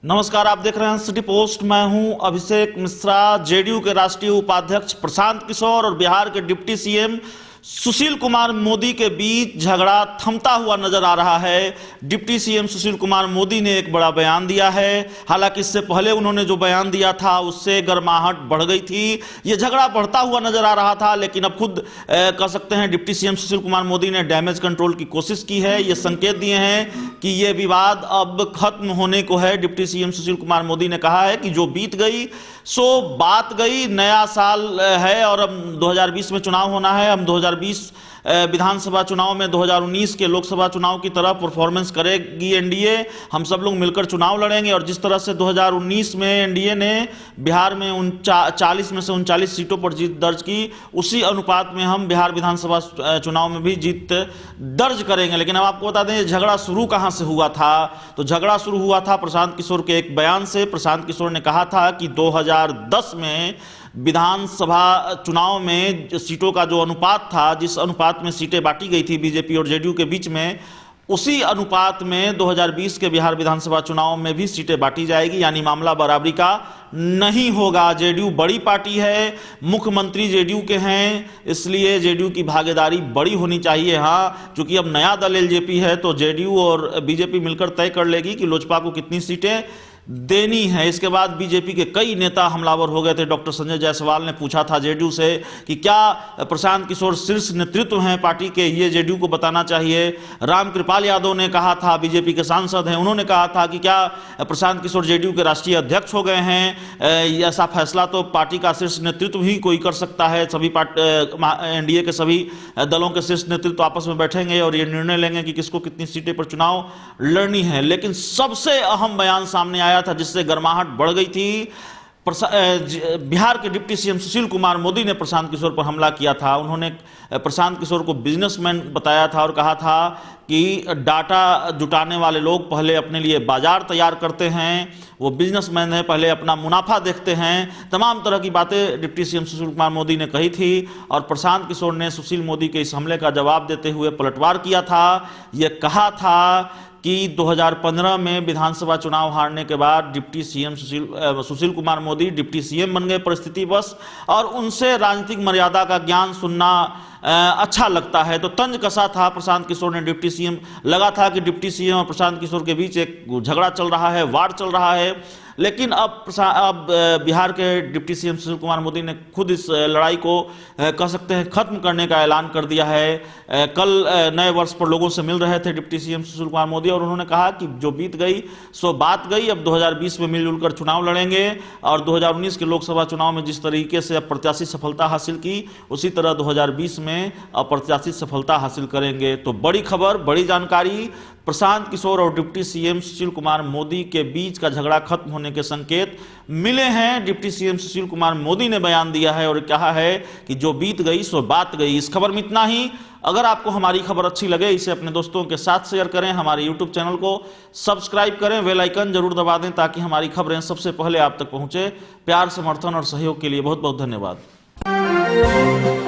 नमस्कार, आप देख रहे हैं सिटी पोस्ट। मैं हूं अभिषेक मिश्रा। जेडीयू के राष्ट्रीय उपाध्यक्ष प्रशांत किशोर और बिहार के डिप्टी सीएम सुशील कुमार मोदी के बीच झगड़ा थमता हुआ नजर आ रहा है। डिप्टी सीएम सुशील कुमार मोदी ने एक बड़ा बयान दिया है। हालांकि इससे पहले उन्होंने जो बयान दिया था उससे गर्माहट बढ़ गई थी, ये झगड़ा बढ़ता हुआ नजर आ रहा था। लेकिन अब खुद कह सकते हैं डिप्टी सीएम सुशील कुमार मोदी ने डैमेज कंट्रोल की कोशिश की है। ये संकेत दिए हैं कि ये विवाद अब खत्म होने को है। डिप्टी सीएम सुशील कुमार मोदी ने कहा है कि जो बीत गई सो बात गई, नया साल है और अब 2020 में चुनाव होना है। हम 2020 विधानसभा चुनाव में 2019 के लोकसभा चुनाव की तरह परफॉर्मेंस करेगी एनडीए। हम सब लोग मिलकर चुनाव लड़ेंगे और जिस तरह से 2019 में एनडीए ने बिहार में 40 में से 39 सीटों पर जीत दर्ज की, उसी अनुपात में हम बिहार विधानसभा चुनाव में भी जीत दर्ज करेंगे। लेकिन अब आपको बता दें झगड़ा शुरू कहाँ से हुआ था। तो झगड़ा शुरू हुआ था प्रशांत किशोर के एक बयान से। प्रशांत किशोर ने कहा था कि 2010 में विधानसभा चुनाव में सीटों का जो अनुपात था, जिस अनुपात में सीटें बांटी गई थी बीजेपी और जेडीयू के बीच में, उसी अनुपात में 2020 के बिहार विधानसभा चुनाव में भी सीटें बांटी जाएगी। यानी मामला बराबरी का नहीं होगा। जेडीयू बड़ी पार्टी है, मुख्यमंत्री जेडीयू के हैं, इसलिए जेडीयू की भागीदारी बड़ी होनी चाहिए। हाँ, क्योंकि अब नया दल एलजेपी है तो जेडीयू और बीजेपी मिलकर तय कर लेगी कि लोजपा को कितनी सीटें देनी है। इसके बाद बीजेपी के कई नेता हमलावर हो गए थे। डॉक्टर संजय जायसवाल ने पूछा था जेडीयू से कि क्या प्रशांत किशोर शीर्ष नेतृत्व हैं पार्टी के, ये जेडीयू को बताना चाहिए। रामकृपाल यादव ने कहा था, बीजेपी के सांसद हैं, उन्होंने कहा था कि क्या प्रशांत किशोर जेडीयू के राष्ट्रीय अध्यक्ष हो गए हैं। ऐसा फैसला तो पार्टी का शीर्ष नेतृत्व ही कोई कर सकता है। सभी एनडीए के सभी दलों के शीर्ष नेतृत्व आपस में बैठेंगे और ये निर्णय लेंगे कि किसको कितनी सीटें पर चुनाव लड़नी है। लेकिन सबसे अहम बयान सामने आया था जिससे गर्माहट बढ़ गई थी। बिहार के डिप्टी सीएम सुशील कुमार मोदी ने प्रशांत किशोर पर हमला किया था। उन्होंने प्रशांत किशोर को बिजनेसमैन बताया था और कहा था कि डाटा जुटाने वाले लोग पहले अपने लिए बाजार तैयार करते हैं, वो बिजनेसमैन है, पहले अपना मुनाफा देखते हैं। तमाम तरह की बातें डिप्टी सीएम सुशील कुमार मोदी ने कही थी और प्रशांत किशोर ने सुशील मोदी के इस हमले का जवाब देते हुए पलटवार किया था। ये कहा था कि 2015 में विधानसभा चुनाव हारने के बाद deputy CM Sushil Kumar Modi deputy CM बन गए परिस्थितिवश, और उनसे राजनीतिक मर्यादा का ज्ञान सुनना अच्छा लगता है। तो तंज कसा था प्रशांत किशोर ने डिप्टी सीएम, लगा था कि डिप्टी सीएम और प्रशांत किशोर के बीच एक झगड़ा चल रहा है, वार चल रहा है। लेकिन अब बिहार के डिप्टी सीएम सुशील कुमार मोदी ने खुद इस लड़ाई को कह सकते हैं खत्म करने का ऐलान कर दिया है। कल नए वर्ष पर लोगों से मिल रहे थे डिप्टी सीएम सुशील कुमार मोदी और उन्होंने कहा कि जो बीत गई सो बात गई। अब 2020 में मिलजुल कर चुनाव लड़ेंगे और 2019 के लोकसभा चुनाव में जिस तरीके से अप्रत्याशित सफलता हासिल की, उसी तरह 2020 में अप्रत्याशित सफलता हासिल करेंगे। तो बड़ी खबर, बड़ी जानकारी, प्रशांत किशोर और डिप्टी सीएम सुशील कुमार मोदी के बीच का झगड़ा खत्म होने के संकेत मिले हैं। डिप्टी सीएम सुशील कुमार मोदी ने बयान दिया है और कहा है कि जो बीत गई सो बात गई। इस खबर में इतना ही। अगर आपको हमारी खबर अच्छी लगे इसे अपने दोस्तों के साथ शेयर करें, हमारे यूट्यूब चैनल को सब्सक्राइब करें, बेल आइकन जरूर दबा दें ताकि हमारी खबरें सबसे पहले आप तक पहुंचे। प्यार, समर्थन और सहयोग के लिए बहुत बहुत धन्यवाद।